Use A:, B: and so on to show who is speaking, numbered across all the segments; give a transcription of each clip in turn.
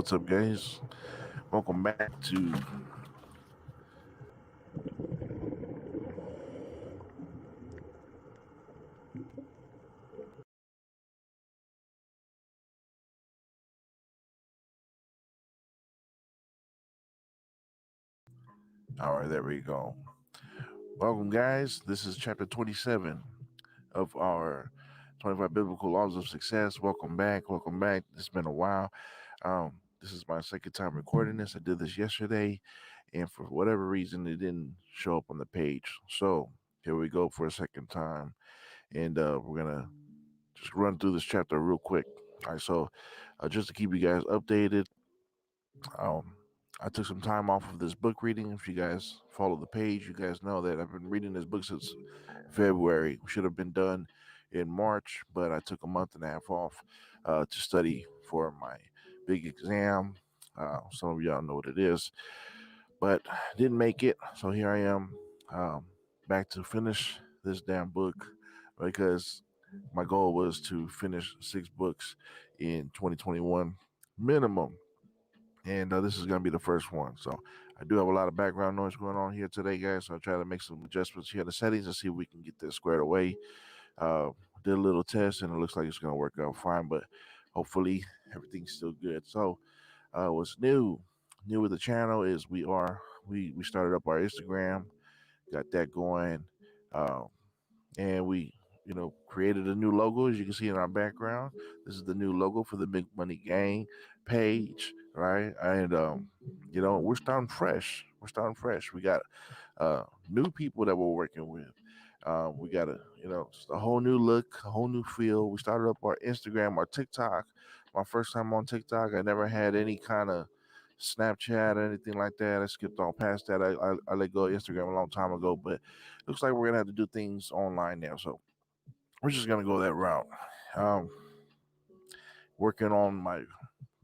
A: what's up, guys? Welcome back to all right, there we go. Welcome, guys. This is chapter 27 of our 25 Biblical Laws of Success. Welcome back. Welcome back. It's been a while. This is my second time recording this. I did this yesterday, and for whatever reason, it didn't show up on the page. So here we go for a second time, and we're gonna just run through this chapter real quick. All right, so just to keep you guys updated, I took some time off of this book reading. If you guys follow the page, you guys know that I've been reading this book since February. We should have been done in March, but I took a month and a half off to study for my big exam. Some of y'all know what it is, but didn't make it. So here I am, back to finish this damn book because my goal was to finish 6 books in 2021 minimum. And this is going to be the first one. So I do have a lot of background noise going on here today, guys. So I'll try to make some adjustments here in the settings and see if we can get this squared away. Did a little test and it looks like it's going to work out fine, but hopefully everything's still good. So what's new with the channel is we started up our Instagram, got that going, and we created a new logo, as you can see in our background. This is the new logo for the Big Money Gang page, right? And we're starting fresh. We got new people that we're working with. We got just a whole new look, a whole new feel. We started up our Instagram, our TikTok. My first time on TikTok, I never had any kind of Snapchat or anything like that. I skipped all past that. I let go of Instagram a long time ago, but looks like we're gonna have to do things online now. So we're just gonna go that route. Um, Working on my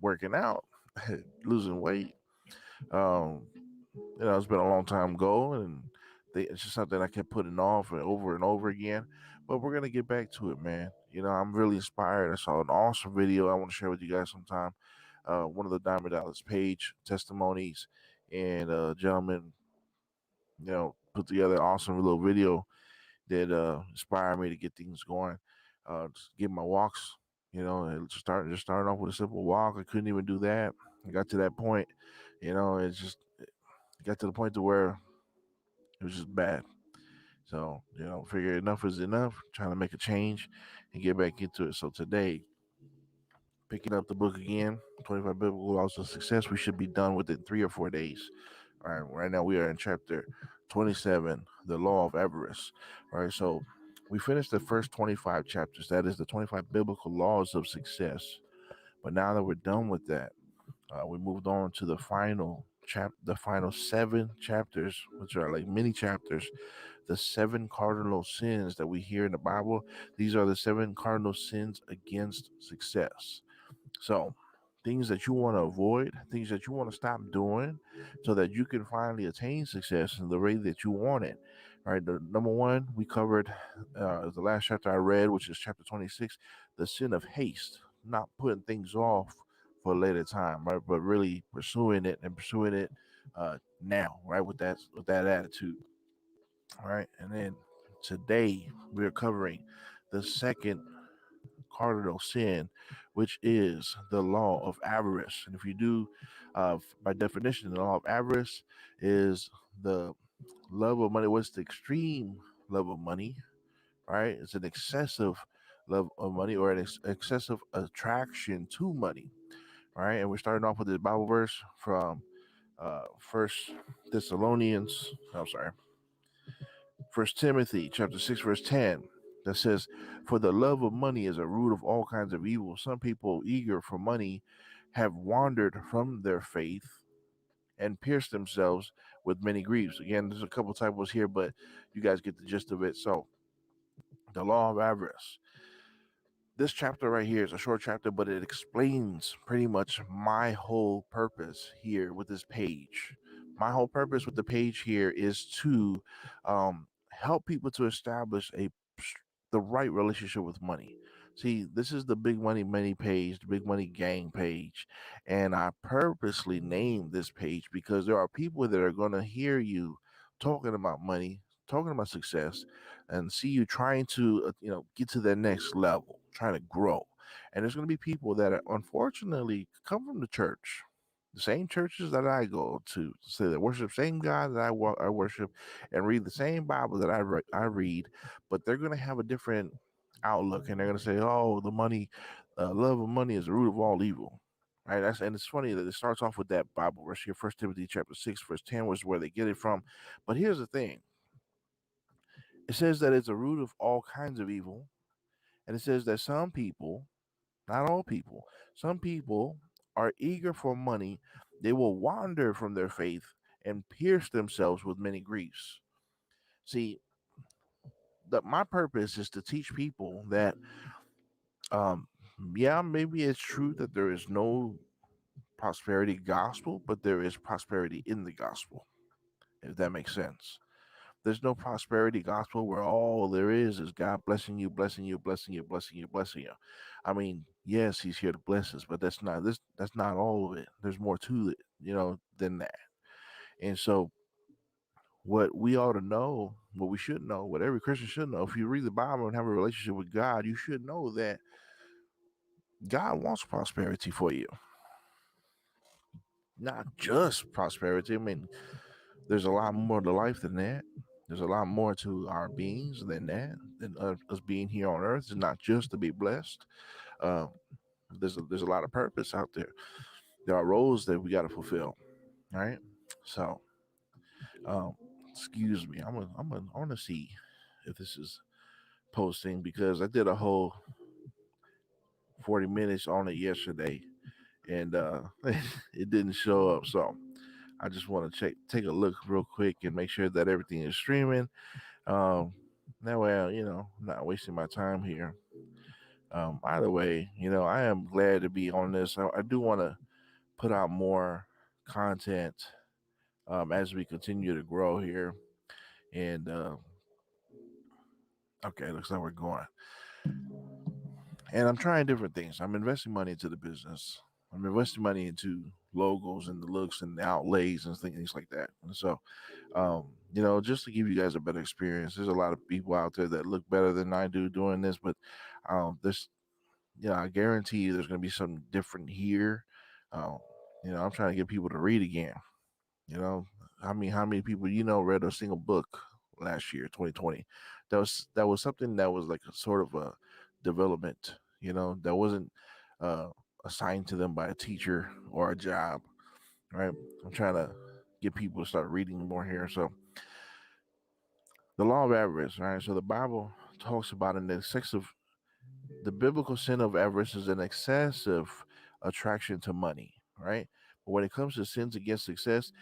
A: working out, losing weight. Um, it's been a long time ago, and it's just something I kept putting off and over again. But we're gonna get back to it, man. I'm really inspired. I saw an awesome video I want to share with you guys sometime. One of the Diamond Dallas page testimonies, and gentleman, put together an awesome little video that inspired me to get things going. Just get my walks, and just starting off with a simple walk. I couldn't even do that. I got to that point, it got to the point to where it was just bad. So, figure enough is enough, trying to make a change and get back into it. So today, picking up the book again, 25 Biblical Laws of Success, we should be done within 3 or 4 days. All right, right now we are in chapter 27, the Law of Everest. All right, so we finished the first 25 chapters. That is the 25 Biblical Laws of Success. But now that we're done with that, we moved on to the final the final 7 chapters, which are like mini chapters, the 7 cardinal sins that we hear in the Bible. These are the 7 cardinal sins against success. So, things that you want to avoid, things that you want to stop doing so that you can finally attain success in the way that you want it. All right, the number one we covered the last chapter I read, which is chapter 26, the sin of haste, not putting things off for a later time, right? But really pursuing it now, right? With that attitude. All right, and then today we're covering the second cardinal sin, which is the law of avarice. And if you do, by definition, the law of avarice is the love of money. What's the extreme love of money, right? It's an excessive love of money or an excessive attraction to money, right? And we're starting off with this Bible verse from First Thessalonians. I'm sorry, First Timothy chapter 6, verse 10, that says, "For the love of money is a root of all kinds of evil. Some people eager for money have wandered from their faith and pierced themselves with many griefs." Again, there's a couple typos here, but you guys get the gist of it. So, the law of avarice. This chapter right here is a short chapter, but it explains pretty much my whole purpose here with this page. My whole purpose with the page here is to help people to establish the right relationship with money. See, this is the Big Money Money page, the Big Money Gang page. And I purposely named this page because there are people that are going to hear you talking about money, talking about success, and see you trying to, get to that next level, trying to grow. And there's going to be people that are, unfortunately come from the church. The same churches that I go to say that worship same God that I worship, and read the same Bible that I read, but they're going to have a different outlook, and they're going to say, "Oh, the money, love of money is the root of all evil." Right? And it's funny that it starts off with that Bible verse here, First Timothy chapter 6, verse 10, was where they get it from. But here's the thing: it says that it's a root of all kinds of evil, and it says that some people, not all people, some people are eager for money. They will wander from their faith and pierce themselves with many griefs. See, my purpose is to teach people that um, yeah, maybe it's true that there is no prosperity gospel, but there is prosperity in the gospel, if that makes sense. There's no prosperity gospel where all there is God blessing you, blessing you, blessing you, blessing you, blessing you. I mean, yes, he's here to bless us, but that's not all of it. There's more to it, than that. And so what we ought to know, what we should know, what every Christian should know, if you read the Bible and have a relationship with God, you should know that God wants prosperity for you. Not just prosperity. I mean, there's a lot more to life than that. There's a lot more to our beings than that, than us being here on earth. It's not just to be blessed. Uh, there's a lot of purpose out there. There are roles that we got to fulfill, right? So, um, excuse me. I want to see if this is posting because I did a whole 40 minutes on it yesterday, and it didn't show up. So I just want to take a look real quick and make sure that everything is streaming. Um, that way, I'm not wasting my time here. Either way, I am glad to be on this. I do want to put out more content as we continue to grow here. And okay, looks like we're going. And I'm trying different things. I'm investing money into the business. I'm investing money into logos and the looks and the outlays and things like that. And so, just to give you guys a better experience, there's a lot of people out there that look better than I do doing this, but this, I guarantee you there's going to be something different here. Um, I'm trying to get people to read again. You know, how many people read a single book last year, 2020? That was something that was like a sort of a development. That wasn't uh, assigned to them by a teacher or a job. Right? I'm trying to get people to start reading more here. So the law of avarice, right? So the Bible talks about an excessive, the biblical sin of avarice is an excessive attraction to money, right? But when it comes to sins against success,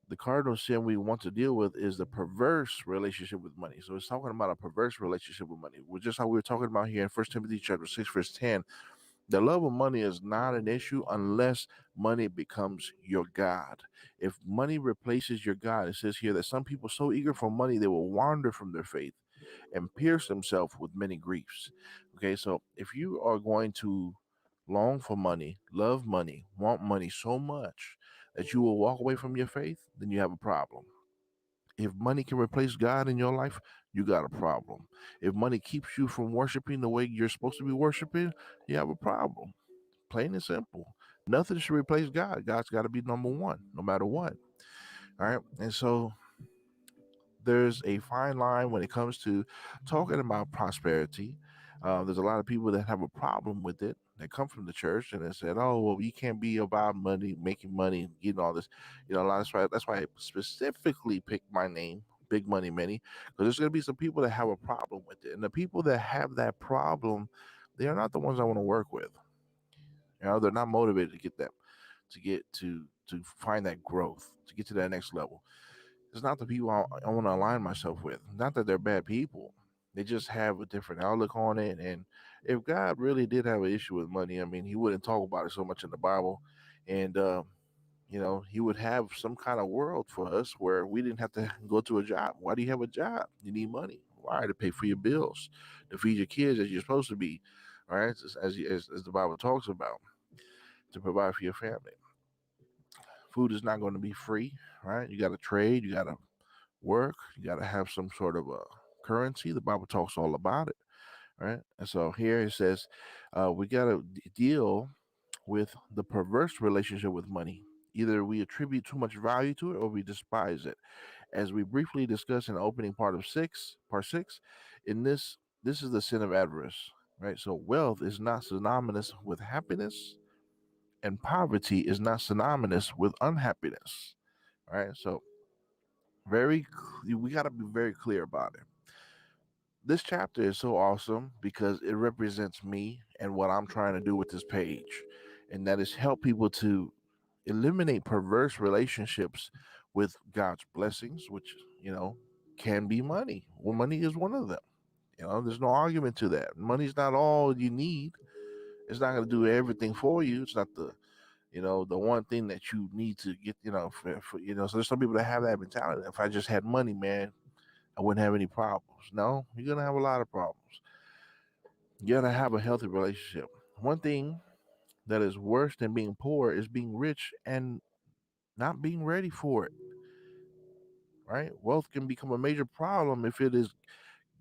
A: the cardinal sin we want to deal with is the perverse relationship with money. So it's talking about a perverse relationship with money, which just how we were talking about here in First Timothy chapter 6, verse 10. The love of money is not an issue unless money becomes your God. If money replaces your God, it says here that some people so eager for money they will wander from their faith and pierce themselves with many griefs. Okay, so if you are going to long for money, love money, want money so much that you will walk away from your faith, then you have a problem. If money can replace God in your life, you got a problem. If money keeps you from worshiping the way you're supposed to be worshiping, you have a problem. Plain and simple. Nothing should replace God. God's got to be number one, no matter what. All right. And so there's a fine line when it comes to talking about prosperity. There's a lot of people that have a problem with it. They come from the church and they said, "Oh, well, you can't be about money, making money, getting all this." That's why I specifically picked my name, Big Money Many, because there's going to be some people that have a problem with it, and the people that have that problem, they are not the ones I want to work with. They're not motivated to get them to get to find that growth, to get to that next level. It's not the people I want to align myself with. Not that they're bad people. They just have a different outlook on it. And if God really did have an issue with money, I mean, He wouldn't talk about it so much in the Bible. And, He would have some kind of world for us where we didn't have to go to a job. Why do you have a job? You need money. Why? To pay for your bills, to feed your kids as you're supposed to be. right? As the Bible talks about, to provide for your family. Food is not going to be free, right? You got to trade, you got to work, you got to have some sort of a currency. The Bible talks all about it, right? And so here it says we got to deal with the perverse relationship with money. Either we attribute too much value to it or we despise it. As we briefly discussed in the opening part six, in this is the sin of avarice, right? So wealth is not synonymous with happiness, and poverty is not synonymous with unhappiness, right? So we got to be very clear about it. This chapter is so awesome because it represents me and what I'm trying to do with this page, and that is help people to eliminate perverse relationships with God's blessings, which can be money. Well, money is one of them. There's no argument to that. Money's not all you need. It's not going to do everything for you. It's not the one thing that you need to get. So there's some people that have that mentality. If I just had money, man, I wouldn't have any problems. No, you're gonna have a lot of problems. You gotta have a healthy relationship. One thing that is worse than being poor is being rich and not being ready for it. Right? Wealth can become a major problem if it is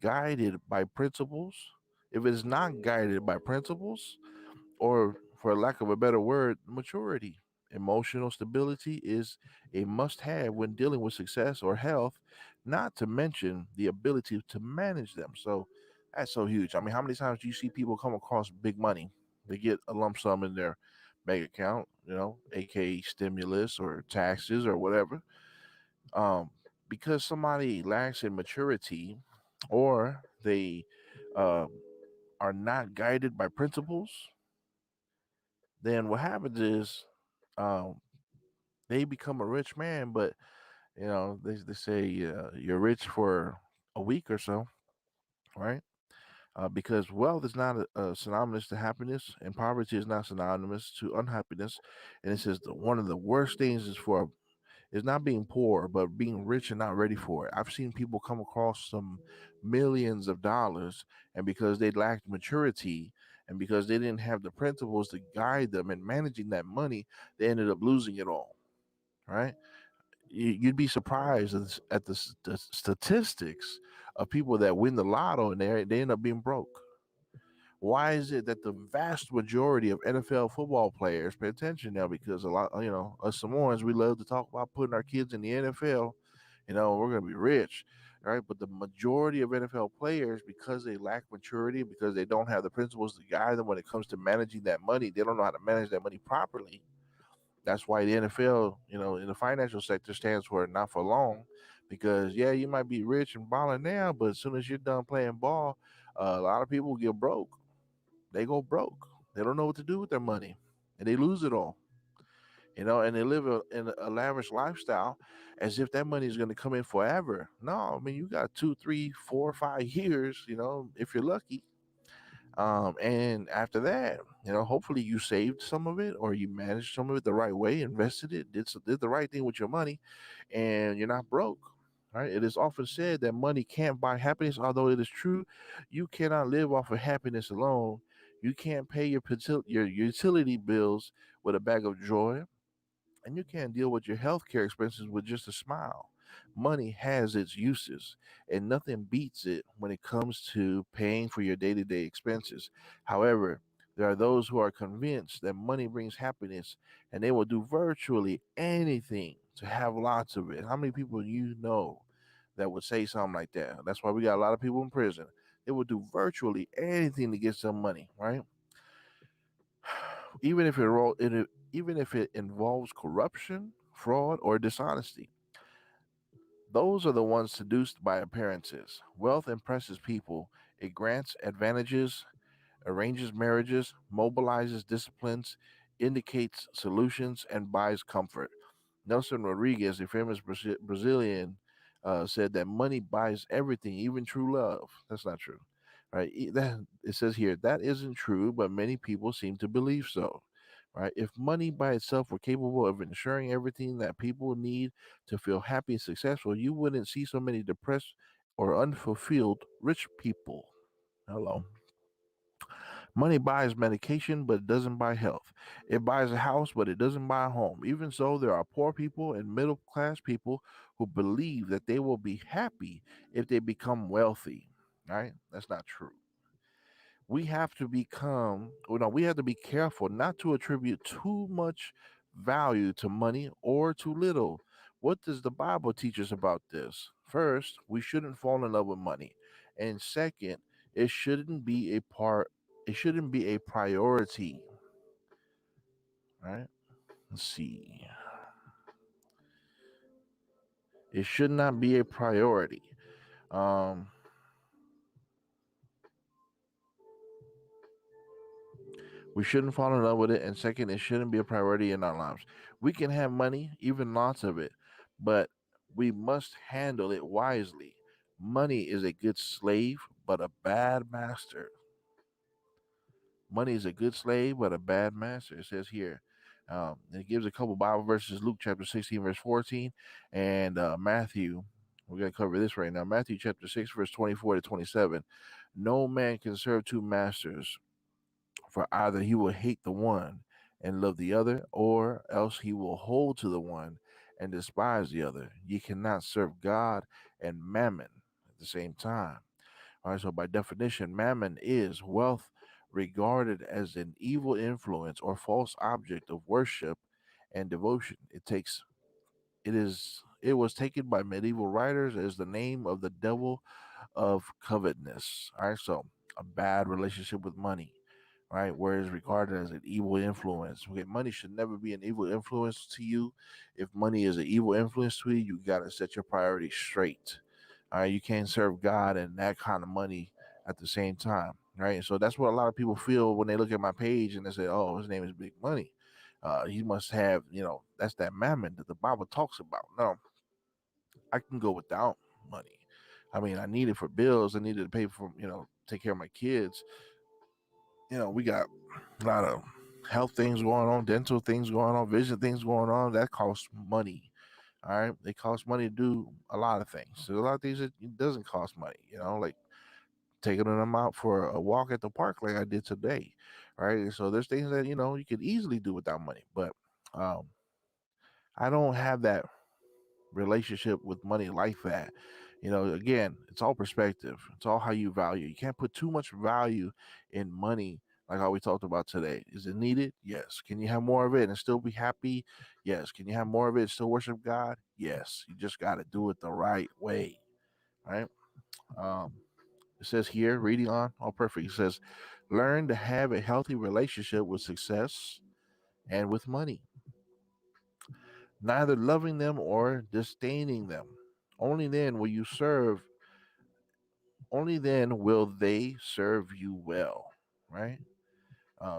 A: guided by principles. If it is not guided by principles, or for lack of a better word, maturity. Emotional stability is a must have when dealing with success or health, not to mention the ability to manage them. So that's so huge. I mean, how many times do you see people come across big money? They get a lump sum in their bank account, aka stimulus or taxes or whatever. Um, because somebody lacks in maturity, or they uh, are not guided by principles, then what happens is um, they become a rich man, but they say you're rich for a week or so, right? Because wealth is not synonymous to happiness, and poverty is not synonymous to unhappiness. And it says one of the worst things is not being poor, but being rich and not ready for it. I've seen people come across some millions of dollars, and because they lacked maturity and because they didn't have the principles to guide them in managing that money, they ended up losing it all. Right? You'd be surprised at the statistics of people that win the lotto and they end up being broke. Why is it that the vast majority of NFL football players pay attention now? Because a lot, us Samoans, we love to talk about putting our kids in the NFL. We're going to be rich, right? But the majority of NFL players, because they lack maturity, because they don't have the principles to guide them when it comes to managing that money, they don't know how to manage that money properly. That's why the NFL, in the financial sector stands for not for long, because yeah, you might be rich and balling now, but as soon as you're done playing ball, a lot of people get broke. They go broke. They don't know what to do with their money, and they lose it all. And they live in a lavish lifestyle as if that money is going to come in forever. No, I mean, you got 2, 3, 4, 5 years, if you're lucky. And after that, hopefully you saved some of it or you managed some of it the right way, invested it, did the right thing with your money, and you're not broke. Right? It is often said that money can't buy happiness, although it is true, you cannot live off of happiness alone. You can't pay your utility bills with a bag of joy, and you can't deal with your healthcare expenses with just a smile. Money has its uses, and nothing beats it when it comes to paying for your day to day expenses. However, there are those who are convinced that money brings happiness, and they will do virtually anything to have lots of it. How many people you know that would say something like that? That's why we got a lot of people in prison. They would do virtually anything to get some money, right? even if even if it involves corruption, fraud, or dishonesty. Those are the ones seduced by appearances. Wealth impresses people. It grants advantages, arranges marriages, mobilizes disciplines, indicates solutions, and buys comfort. Nelson Rodriguez, a famous Brazilian, said that money buys everything, even true love. That's not true, right? It says here that isn't true, but many people seem to believe so, right? If money by itself were capable of ensuring everything that people need to feel happy and successful, you wouldn't see so many depressed or unfulfilled rich people. Hello. Money buys medication, but it doesn't buy health. It buys a house, but it doesn't buy a home. Even so, there are poor people and middle class people who believe that they will be happy if they become wealthy. Right? That's not true. We have to become, well, no, we have to be careful not to attribute too much value to money or too little. What does the Bible teach us about this? First, we shouldn't fall in love with money. And second, it shouldn't be a part, it shouldn't be a priority, right? Let's see. It should not be a priority. Um, We shouldn't fall in love with it. And second, it shouldn't be a priority in our lives. We can have money, even lots of it, but we must handle it wisely. Money is a good slave, but a bad master. Money is a good slave, but a bad master. It says here. It gives a couple Bible verses, Luke chapter 16, verse 14, and Matthew. We're going to cover this right now. Matthew chapter 6, verse 24 to 27. No man can serve two masters, for either he will hate the one and love the other, or else he will hold to the one and despise the other. Ye cannot serve God and mammon at the same time. All right, so by definition, mammon is wealth regarded as an evil influence or false object of worship and devotion. It was taken by medieval writers as the name of the devil of covetousness. All right, so a bad relationship with money, right? Where it's regarded as an evil influence. Okay, money should never be an evil influence to you. If money is an evil influence to you, you got to set your priorities straight. All right, you can't serve God and that kind of money at the same time, right? So that's what a lot of people feel when they look at my page and they say, "Oh, his name is Big Money. He must have, that's that mammon that the Bible talks about." No, I can go without money. I mean, I need it for bills. I needed to pay for, take care of my kids. We got a lot of health things going on, dental things going on, vision things going on. That costs money. All right. It costs money to do a lot of things. There's a lot of things that it doesn't cost money, like taking them out for a walk at the park like I did today. Right. So there's things that, you could easily do without money. But um, I don't have that relationship with money like that. Again, it's all perspective. It's all how you value. You can't put too much value in money, like how we talked about today. Is it needed? Yes. Can you have more of it and still be happy? Yes. Can you have more of it and still worship God? Yes. You just got to do it the right way, right? Um, it says here, reading on, all perfect. It says, learn to have a healthy relationship with success and with money, neither loving them or disdaining them. Only then will you serve only then will they serve you well, right?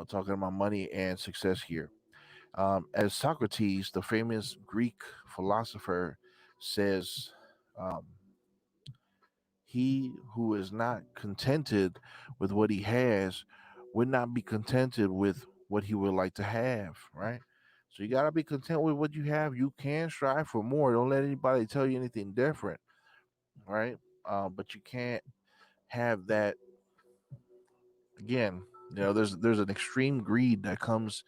A: Talking about money and success here. As Socrates, the famous Greek philosopher, says, um, he who is not contented with what he has would not be contented with what he would like to have, right? So you got to be content with what you have. You can strive for more. Don't let anybody tell you anything different, right? But you can't have that again. There's an extreme greed that comes,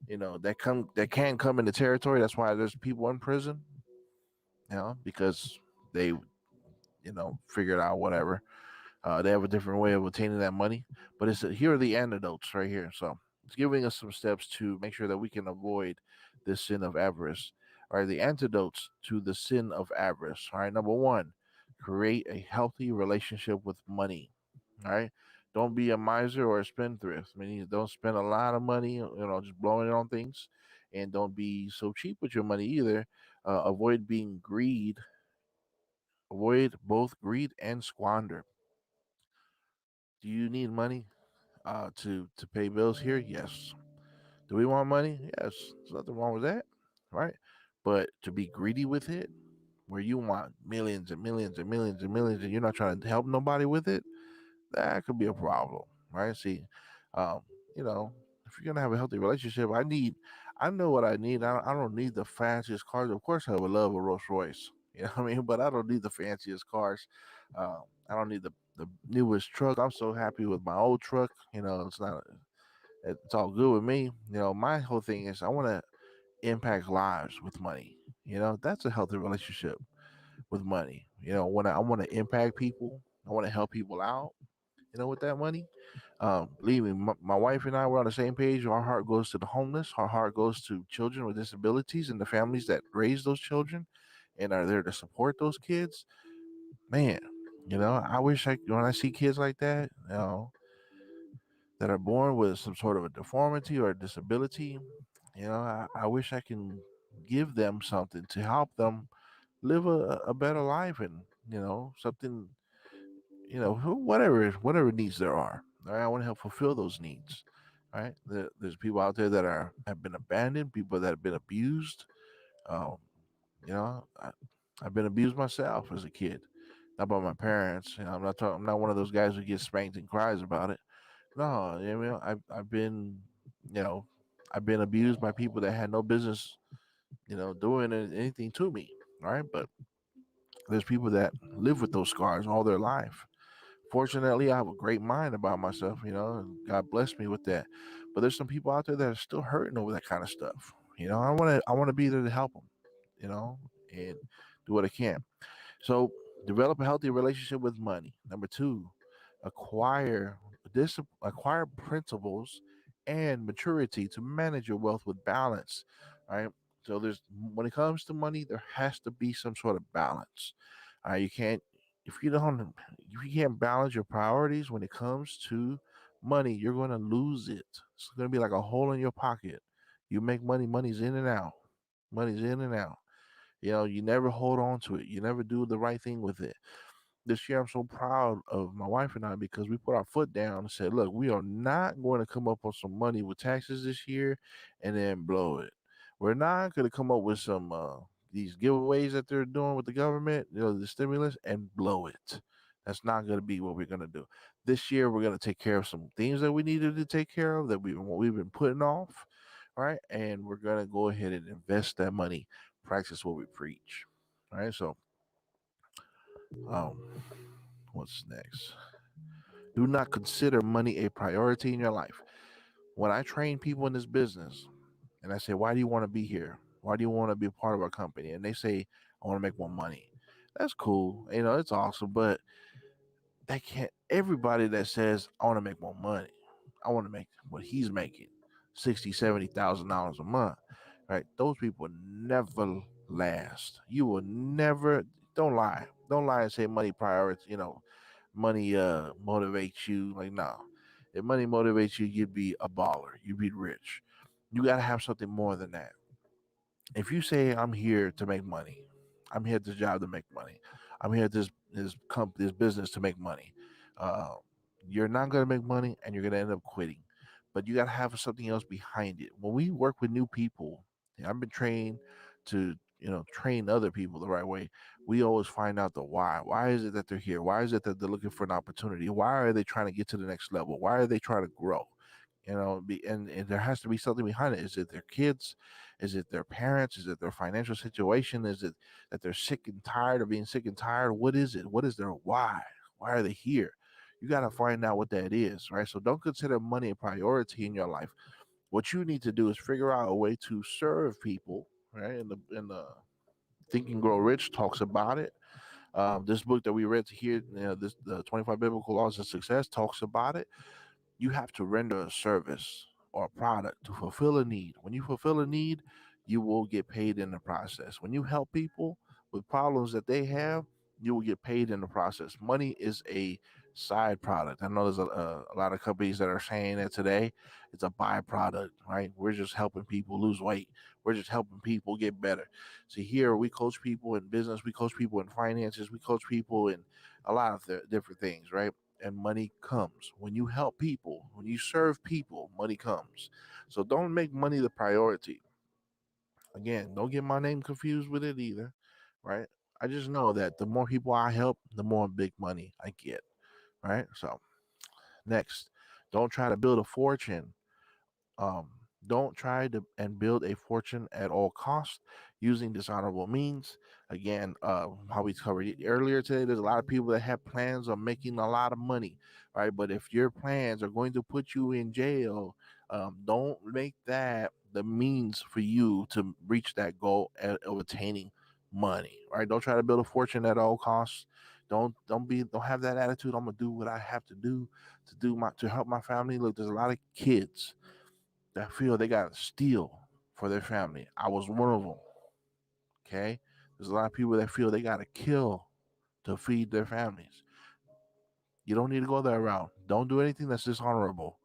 A: that can come into territory. That's why there's people in prison, because they, figured out whatever. They have a different way of obtaining that money. But here are the antidotes right here. So it's giving us some steps to make sure that we can avoid this sin of avarice. All right, the antidotes to the sin of avarice. All right, number one, create a healthy relationship with money. All right. Don't be a miser or a spendthrift. Meaning don't spend a lot of money, just blowing it on things. And don't be so cheap with your money either. Avoid being greed. Avoid both greed and squander. Do you need money to pay bills here? Yes. Do we want money? Yes. There's nothing wrong with that. Right. But to be greedy with it, where you want millions and millions and millions and millions and you're not trying to help nobody with it, that could be a problem, right? See, um, you know, if you're gonna have a healthy relationship, I know what I need. I don't need the fanciest cars. Of course, I would love a Rolls Royce. You know what I mean? But I don't need the fanciest cars. I don't need the the newest truck. I'm so happy with my old truck. It's not. It's all good with me. My whole thing is I want to impact lives with money. That's a healthy relationship with money. When I want to impact people, I want to help people out. With that money. Believe me, my wife and I were on the same page. Our heart goes to the homeless. Our heart goes to children with disabilities and the families that raise those children and are there to support those kids. Man, I wish when I see kids like that, that are born with some sort of a deformity or a disability, I wish I can give them something to help them live a better life and, something, whatever needs there are. All right, I want to help fulfill those needs. All right, there's people out there that have been abandoned, people that have been abused. Um, I've been abused myself as a kid, not by my parents. I'm not one of those guys who gets spanked and cries about it. No, I've been, you know, I've been abused by people that had no business, doing anything to me. All right, but there's people that live with those scars all their life. Fortunately, I have a great mind about myself, and God blessed me with that. But there's some people out there that are still hurting over that kind of stuff. I want to be there to help them, and do what I can. So develop a healthy relationship with money. Number two, acquire acquire principles and maturity to manage your wealth with balance. Right. So when it comes to money, there has to be some sort of balance. You can't if you don't if you can't balance your priorities when it comes to money, you're going to lose it. It's going to be like a hole in your pocket. You make money, money's in and out. Money's in and out. You never hold on to it. You never do the right thing with it. This year, I'm so proud of my wife and I because we put our foot down and said, look, we are not going to come up with some money with taxes this year and then blow it. We're not going to come up with some these giveaways that they're doing with the government, the stimulus, and blow it. That's not going to be what we're going to do. This year, we're going to take care of some things that we needed to take care of that we've been putting off, right? And we're going to go ahead and invest that money, practice what we preach, right? So, um, what's next? Do not consider money a priority in your life. When I train people in this business and I say, why do you want to be here? Why do you want to be a part of our company? And they say, I want to make more money. That's cool. It's awesome. But they can't, everybody that says, I want to make more money, I want to make what he's making, 60, $70,000 a month, right? Those people never last. You will never, don't lie. Don't lie and say money priority, money motivates you. Like, no. If money motivates you, you'd be a baller. You'd be rich. You got to have something more than that. If you say I'm here to make money, I'm here at this job to make money, I'm here at this business to make money, uh, you're not going to make money and you're going to end up quitting. But you got to have something else behind it. When we work with new people, and I've been trained to train other people the right way. We always find out the why. Why is it that they're here? Why is it that they're looking for an opportunity? Why are they trying to get to the next level? Why are they trying to grow? And there has to be something behind it. Is it their kids? Is it their parents? Is it their financial situation? Is it that they're sick and tired of being sick and tired? What is it? What is their why? Why are they here? You got to find out what that is, right? So don't consider money a priority in your life. What you need to do is figure out a way to serve people, right? And the Think and Grow Rich talks about it. This book that we read to here, this the 25 Biblical Laws of Success talks about it. You have to render a service or a product to fulfill a need. When you fulfill a need, you will get paid in the process. When you help people with problems that they have, you will get paid in the process. Money is a side product. I know there's a lot of companies that are saying that today. It's a byproduct, right? We're just helping people lose weight. We're just helping people get better. So here we coach people in business, we coach people in finances, we coach people in a lot of different things, right? And money comes. When you help people, when you serve people, money comes. So don't make money the priority. Again, don't get my name confused with it either, right? I just know that the more people I help, the more big money I get, right? So, next, don't try to build a fortune. Um, don't try to and build a fortune at all costs. using dishonorable means. Again, how we covered it earlier today, there's a lot of people that have plans on making a lot of money, right? But if your plans are going to put you in jail, don't make that the means for you to reach that goal of attaining money, right? Don't try to build a fortune at all costs. Don't have that attitude. I'm gonna do what I have to help my family. Look, there's a lot of kids that feel they gotta steal for their family. I was one of them. Okay, there's a lot of people that feel they gotta kill to feed their families. You don't need to go that route. Don't do anything that's dishonorable.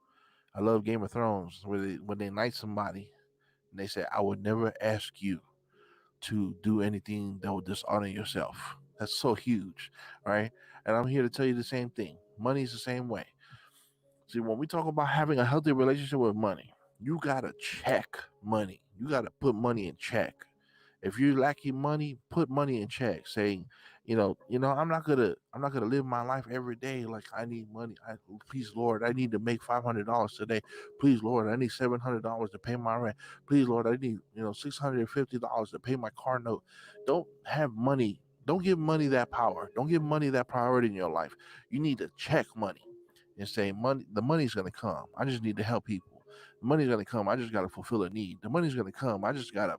A: I love Game of Thrones where when they knight somebody and they say, "I would never ask you to do anything that would dishonor yourself." That's so huge, right? And I'm here to tell you the same thing. Money's the same way. See, when we talk about having a healthy relationship with money, you gotta check money. You gotta put money in check. If you're lacking money, put money in check. Saying, I'm not gonna live my life every day like I need money. Please, Lord, I need to make $500 today. Please, Lord, I need $700 to pay my rent. Please, Lord, I need $650 to pay my car note. Don't have money. Don't give money that power. Don't give money that priority in your life. You need to check money and say, money. The money's gonna come. I just need to help people. The money's gonna come. I just gotta fulfill a need. The money's gonna come. I just gotta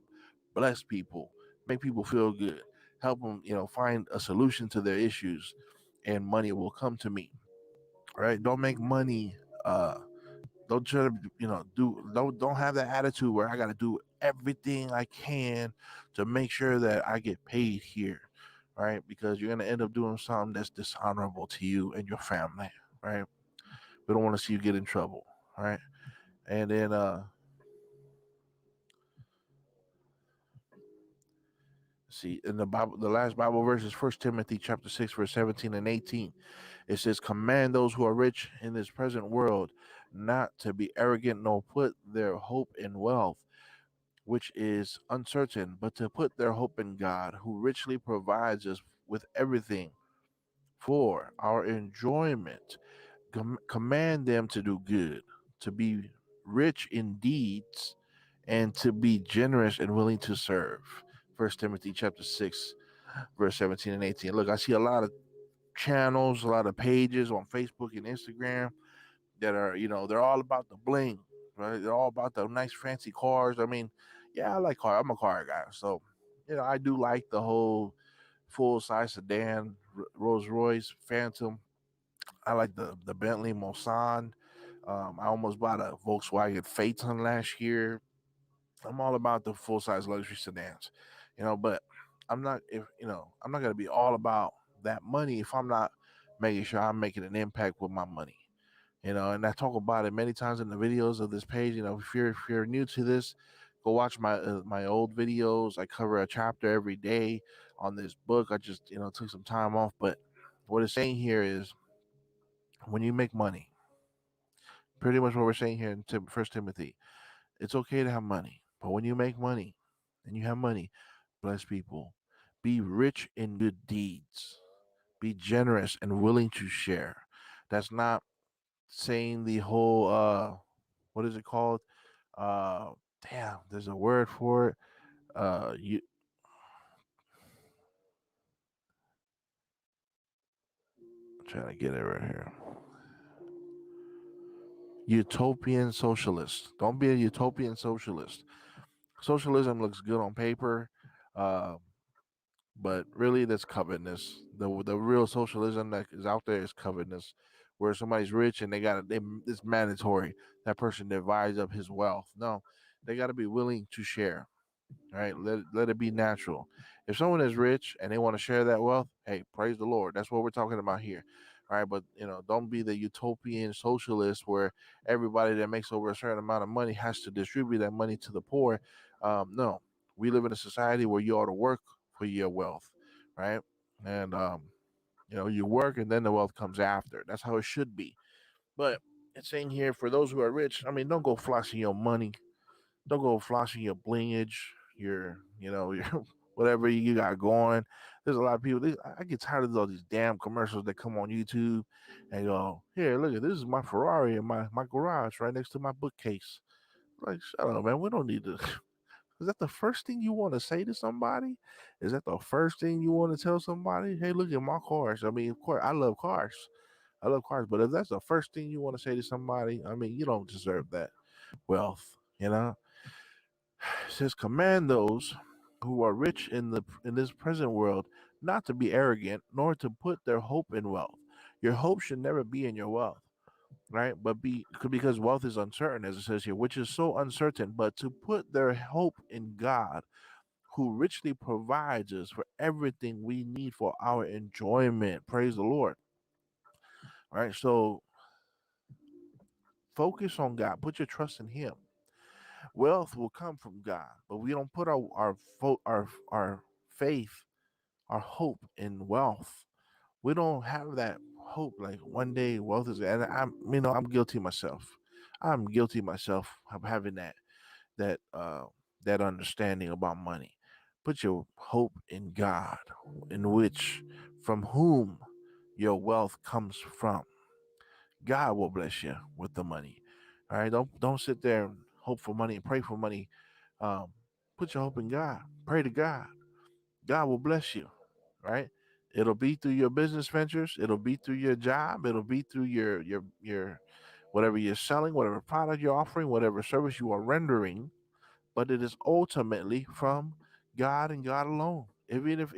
A: bless people, make people feel good, help them, find a solution to their issues, and money will come to me. Right? Don't make money. Uh, don't try to, don't have that attitude where I got to do everything I can to make sure that I get paid here. Right? Because you're gonna end up doing something that's dishonorable to you and your family. Right? We don't want to see you get in trouble. Right? And then see in the Bible, the last Bible verse is First Timothy chapter 6, verse 17 and 18. It says, "Command those who are rich in this present world not to be arrogant, nor put their hope in wealth, which is uncertain, but to put their hope in God, who richly provides us with everything for our enjoyment. Command them to do good, to be rich in deeds, and to be generous and willing to serve." First Timothy chapter 6, verse 17 and 18. Look, I see a lot of channels, a lot of pages on Facebook and Instagram that are, they're all about the bling, right? They're all about the nice fancy cars. I mean, yeah, I like car. I'm a car guy, so I do like the whole full size sedan, Rolls Royce Phantom. I like the Bentley Mulsanne. I almost bought a Volkswagen Phaeton last year. I'm all about the full size luxury sedans, but I'm not gonna be all about that money if I'm not making sure I'm making an impact with my money. And I talk about it many times in the videos of this page. If you're new to this, go watch my old videos. I cover a chapter every day on this book. I just took some time off, but what it's saying here is when you make money, pretty much what we're saying here in First Timothy, it's okay to have money, but when you make money and you have money, bless people, be rich in good deeds, be generous and willing to share. That's not saying the whole what is it called? Uh, damn, there's a word for it. You trying to get it right here. Utopian socialist. Don't be a utopian socialist. Socialism looks good on paper, uh, but really that's covetousness. The real socialism that is out there is covetousness, where somebody's rich and it's mandatory that person divides up his wealth. No, they got to be willing to share. Right? Let it be natural. If someone is rich and they want to share that wealth, hey, praise the Lord. That's what we're talking about here. All right, but don't be the utopian socialist where everybody that makes over a certain amount of money has to distribute that money to the poor. No, we live in a society where you ought to work for your wealth, right? And you work and then the wealth comes after. That's how it should be. But it's saying here for those who are rich, I mean, don't go flossing your money. Don't go flashing your blingage, your whatever you got going. There's a lot of people. I get tired of all these damn commercials that come on YouTube and go, "Here, look at this is my Ferrari in my garage right next to my bookcase." Like, shut up, man. We don't need to. Is that the first thing you want to say to somebody? Is that the first thing you want to tell somebody? Hey, look at my cars. I mean, of course, I love cars. I love cars, but if that's the first thing you want to say to somebody, I mean, you don't deserve that wealth. It says, command those who are rich in this present world not to be arrogant, nor to put their hope in wealth. Your hope should never be in your wealth, right? But because wealth is uncertain, as it says here, which is so uncertain, but to put their hope in God, who richly provides us for everything we need for our enjoyment. Praise the Lord. All right. So focus on God. Put your trust in Him. Wealth will come from God, but we don't put our faith, our hope in wealth. We don't have that hope. Like one day wealth is, and I'm guilty myself. I'm guilty myself of having that that understanding about money. Put your hope in God, in which from whom your wealth comes from. God will bless you with the money. All right, don't sit there and hope for money and pray for money. Um, put your hope in God. Pray to God. God will bless you. Right. It'll be through your business ventures. It'll be through your job. It'll be through your whatever you're selling, whatever product you're offering, whatever service you are rendering, but it is ultimately from God and God alone. Even if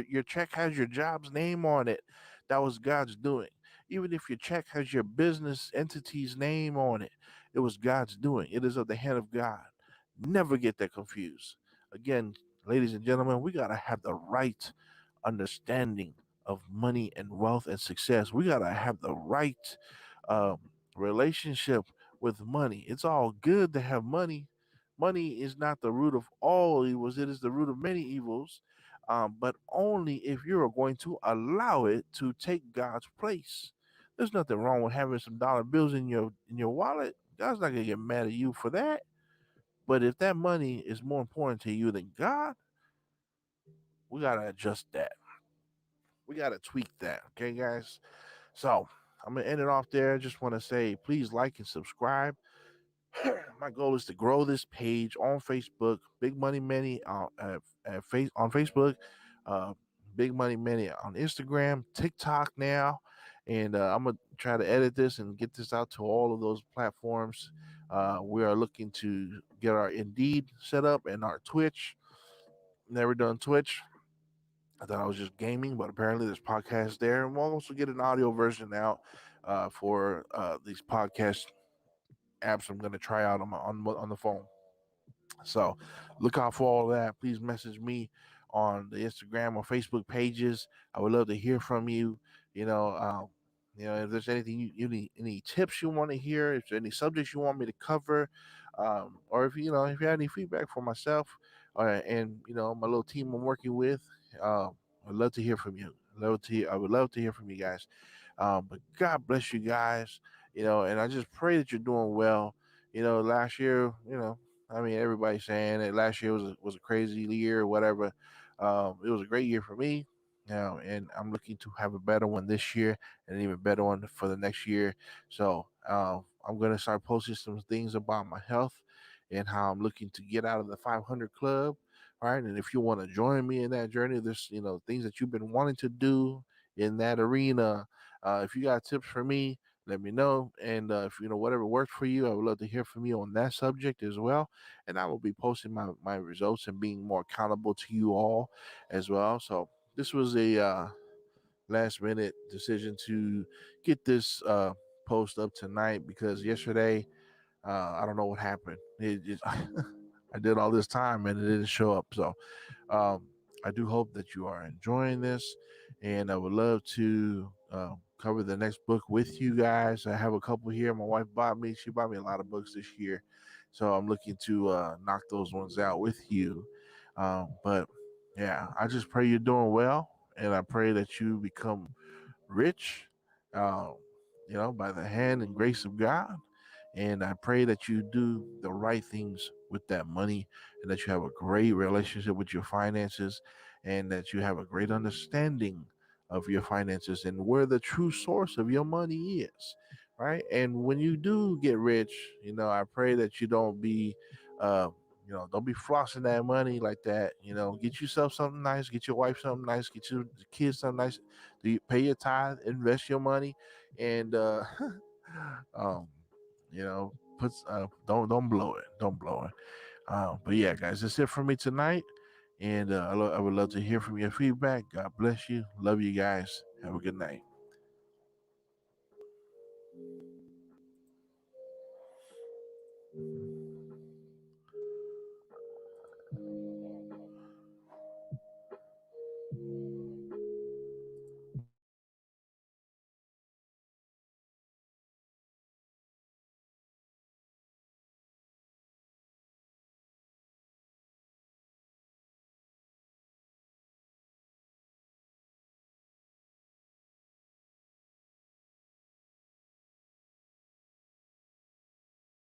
A: your check has your job's name on it, that was God's doing. Even if your check has your business entity's name on it, it was God's doing. It is of the hand of God. Never get that confused. Again, ladies and gentlemen, we gotta have the right understanding of money and wealth and success. We gotta have the right um, relationship with money. It's all good to have money. Money is not the root of all evils, it is the root of many evils, but only if you're going to allow it to take God's place. There's nothing wrong with having some dollar bills in your wallet. God's not gonna get mad at you for that. But if that money is more important to you than God, we gotta adjust that. We gotta tweak that. Okay, guys. So I'm gonna end it off there. Just want to say, please like and subscribe. My goal is to grow this page on Facebook, Big Money Manny on Facebook, uh, Big Money Manny on Instagram, TikTok now, and I'm gonna try to edit this and get this out to all of those platforms. We are looking to get our Indeed set up and our Twitch. Never done Twitch. I thought I was just gaming, but apparently there's podcasts there, and we'll also get an audio version out for these podcast apps I'm going to try out on the phone. So look out for all that. Please message me on the Instagram or Facebook pages. I would love to hear from you. You know, if there's anything you need, any tips you want to hear, if there's any subjects you want me to cover, or if you have any feedback for myself, and my little team I'm working with, I'd love to hear from you. I would love to hear from you guys. But God bless you guys, and I just pray that you're doing well. Last year, I mean, everybody's saying that last year was a crazy year or whatever. It was a great year for me, and I'm looking to have a better one this year and an even better one for the next year. So I'm gonna start posting some things about my health and how I'm looking to get out of the 500 club. All right, and if you want to join me in that journey, there's things that you've been wanting to do in that arena. If you got tips for me, let me know. And if whatever works for you, I would love to hear from you on that subject as well. And I will be posting my results and being more accountable to you all as well. So this was a last minute decision to get this post up tonight because yesterday I don't know what happened. I did all this time and it didn't show up. So um, I do hope that you are enjoying this, and I would love to cover the next book with you guys. I have a couple here. My wife bought me. She bought me a lot of books this year, so I'm looking to knock those ones out with you. But yeah, I just pray you're doing well, and I pray that you become rich, uh, by the hand and grace of God. And I pray that you do the right things with that money and that you have a great relationship with your finances and that you have a great understanding of your finances and where the true source of your money is. Right. And when you do get rich, I pray that you don't be uh, don't be flossing that money like that. Get yourself something nice, get your wife something nice, get your kids something nice. Do you pay your tithe, invest your money, and um, don't blow it, don't blow it. But yeah, guys, that's it for me tonight, and I would love to hear from your feedback. God bless you, love you guys. Have a good night.